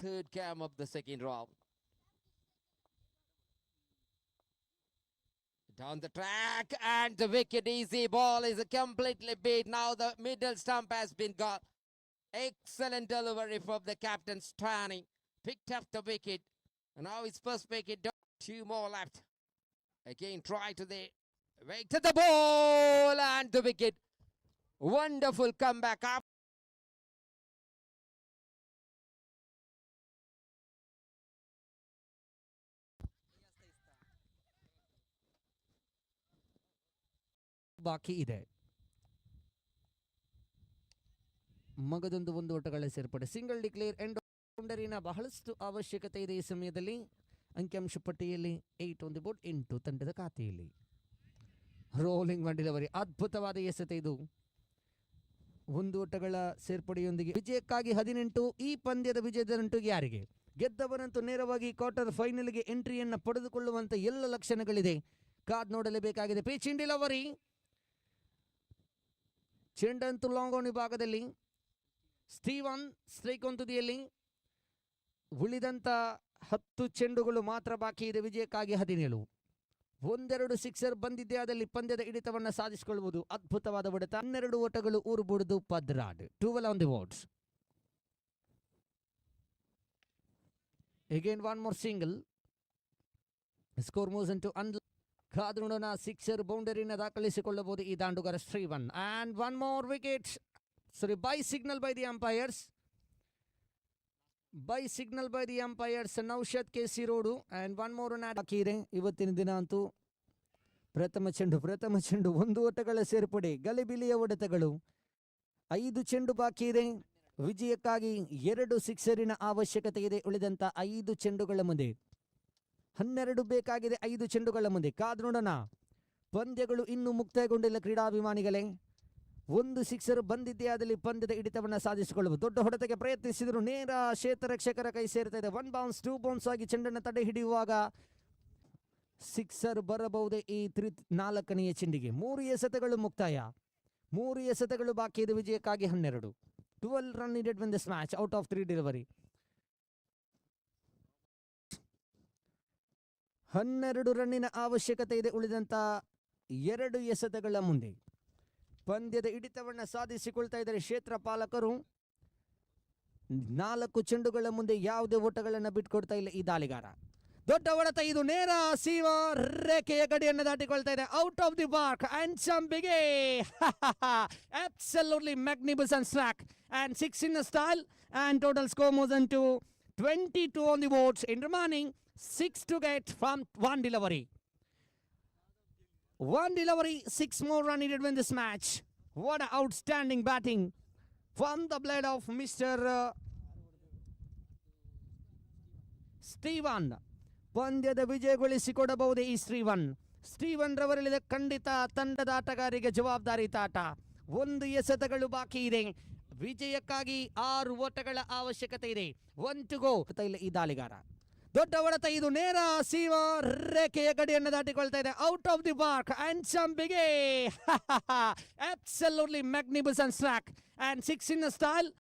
third game of the second round. Down the track and the wicket, easy ball is completely beat. Now the middle stump has been got. Excellent delivery from the captain Strani. Picked up the wicket. And now his first wicket. Two more left. Again try to the wait to the ball and the wicket. Wonderful comeback up. ಬಾಕಿ ಇದೆ. ಮಗದೊಂದು ಒಂದು ಓಟಗಳ ಸೇರ್ಪಡೆ. Single declare end ಬೌಂಡರಿನ ಬಹಳಷ್ಟು ಅವಶ್ಯಕತೆ ಇದೆ ಈ ಸಮಯದಲ್ಲಿ. ಅಂಕಿಅಂಶ ಪಟ್ಟಿಯಲ್ಲಿ 8 on the board, 8 ತಂಡದ ಖಾತೆಯಲ್ಲಿ. ರೋಲಿಂಗ್ ಒನ್ ಡೆಲಿವರಿ, ಅದ್ಭುತವಾದ ಎಸೆತ ಇದು. ಒಂದು ಓಟಗಳ ಸೇರ್ಪಡೆಯೊಂದಿಗೆ ವಿಜಯಕ್ಕಾಗಿ 18. ಈ ಪಂದ್ಯದ ವಿಜಯದ ನಂಟು ಯಾರಿಗೆ? ಗೆದ್ದವರಂತೂ ನೇರವಾಗಿ ಕ್ವಾರ್ಟರ್ ಫೈನಲ್ಗೆ ಎಂಟ್ರಿಯನ್ನು ಪಡೆದುಕೊಳ್ಳುವಂತ ಎಲ್ಲ ಲಕ್ಷಣಗಳಿದೆ. ಕಾದ್ ನೋಡಲೇಬೇಕಾಗಿದೆ. ಪಿಚ್ ಇನ್ ಡೆಲಿವರಿ, ಚೆಂಡಂತೂ ಲಾಂಗ್ ಆನ್ ವಿಭಾಗದಲ್ಲಿ. ಸ್ಟೀವನ್ ಸ್ಟ್ರೈಕ್ ಆನ್ ತುದಿಯಲ್ಲಿ. ಉಳಿದಂತ 10 ಚೆಂಡುಗಳು ಮಾತ್ರ ಬಾಕಿ ಇದೆ. ವಿಜಯಕ್ಕಾಗಿ 17. ಒಂದೆರಡು ಸಿಕ್ಸರ್ ಬಂದಿದ್ದೇ ಆದಲ್ಲಿ ಪಂದ್ಯದ ಹಿಡಿತವನ್ನು ಸಾಧಿಸಿಕೊಳ್ಳಬಹುದು. ಅದ್ಭುತವಾದ ಹೊಡೆತ. 12 ಓಟಗಳು ಊರುಬುಡುದು ಪದ್ರಾಡ್. 12 on the boards. Again one more single. Score moves into ಕಾದು ನೋಡೋಣ. ಸಿಕ್ಸರ್ ಬೌಂಡರಿನ ದಾಖಲಿಸಿಕೊಳ್ಳಬಹುದು ಈ ದಾಂಡುಗರ ಶ್ರೀವನ್. And one more wicket. Sorry, bye signal by the umpires. Bye signal by the umpires. Naushad KC ರೋಡು. ಅಂಡ್ ಒನ್ ಮೋರ್ ಬಾಕಿ ಇದೆ. ಇವತ್ತಿನ ದಿನ ಅಂತೂ ಪ್ರಥಮ ಚೆಂಡು 1 ಓಟಗಳ ಸೇರ್ಪಡೆ. ಗಲಿಬಿಲಿಯ ಹೊಡೆತಗಳು. 5 ಚೆಂಡು ಬಾಕಿ ಇದೆ. ವಿಜಯಕ್ಕಾಗಿ 2 ಸಿಕ್ಸರಿನ ಅವಶ್ಯಕತೆ ಇದೆ. ಉಳಿದಂತ 5 ಚೆಂಡುಗಳ ಮುಂದೆ 12 ಬೇಕಾಗಿದೆ. 5 ಚೆಂಡುಗಳ ಮುಂದೆ ಕಾದು ನೋಡೋಣ. ಪಂದ್ಯಗಳು ಇನ್ನೂ ಮುಕ್ತಾಯಗೊಂಡಿಲ್ಲ ಕ್ರೀಡಾಭಿಮಾನಿಗಳೇ. 1 ಸಿಕ್ಸರ್ ಬಂದಿದ್ದೇ ಆದಲ್ಲಿ ಪಂದ್ಯದ ಹಿಡಿತವನ್ನು ಸಾಧಿಸಿಕೊಳ್ಳಬಹುದು. ದೊಡ್ಡ ಹೊಡೆತಕ್ಕೆ ಪ್ರಯತ್ನಿಸಿದರು. ನೇರ ಕ್ಷೇತ್ರರಕ್ಷಕರ ಕೈ ಸೇರ್ತಾ ಇದೆ. 1 ಬೌನ್ಸ್ 2 ಬೌನ್ಸ್ ಆಗಿ ಚೆಂಡನ್ನು ತಡೆ ಹಿಡಿಯುವಾಗ ಸಿಕ್ಸರ್ ಬರಬಹುದೇ ಈ 4ನೇ ಚೆಂಡಿಗೆ. 3 ಎಸೆತಗಳು ಮುಕ್ತಾಯ. 3 ಎಸೆತಗಳು ಬಾಕಿ ಇದೆ. ವಿಜಯಕ್ಕಾಗಿ 12. 12 run needed win this match out of 3 delivery. 12 ರನ್ನಿನ ಅವಶ್ಯಕತೆ ಇದೆ. ಉಳಿದಂತ 2 ಎಸೆತಗಳ ಮುಂದೆ ಪಂದ್ಯದ ಹಿಡಿತವನ್ನು ಸಾಧಿಸಿಕೊಳ್ತಾ ಇದ್ದಾರೆ ಕ್ಷೇತ್ರ ಪಾಲಕರು. 4 ಚೆಂಡುಗಳ ಮುಂದೆ ಯಾವುದೇ ಓಟಗಳನ್ನು ಬಿಟ್ಕೊಡ್ತಾ ಇಲ್ಲ ಈ ದಾಳಿಗಾರ. ದೊಡ್ಡ ಹೊಡೆತ ಇದು. ನೇರ ಸೀಮ ರೇಖೆಯ ಗಡಿಯನ್ನು ದಾಟಿಕೊಳ್ತಾ ಇದೆ. Out of the mark. And ಸಂಬಿಗೆ absolutely magnificent slack and 6 in a style and total score moves into 22 on the boards. In remaining 6 to get from 1 delivery. 1 delivery, 6 more run needed win this match. What an outstanding batting from the blade of Mr. Steven. ಪಂದ್ಯದ ವಿಜಯಗೊಳಿಸಿಕೊಡಬಹುದೇ ಈ Steven ರವರಲ್ಲಿದೆ ಖಂಡಿತ ತಂಡದ ಆಟಗಾರರಿಗೆ ಜವಾಬ್ದಾರಿ ತಾಟ. 1 ಎಸೆತಗಳು ಬಾಕಿ ಇದೆ. ವಿಜಯಕ್ಕಾಗಿ 6 ಓಟಗಳ ಅವಶ್ಯಕತೆ ಇದೆ. 1 to go. ಈ ದಾಳಿಗಾರ ದೊಡ್ಡ ಹೊಡೆತ ಇದು. ನೇರ ಸೀಮ ರೇಖೆಯ ಗಡಿಯನ್ನು ದಾಟಿಕೊಳ್ತಾ ಇದೆ. Out of the mark. And ಸಂಬಿಗೆ absolutely magnificent slack and 6 in a style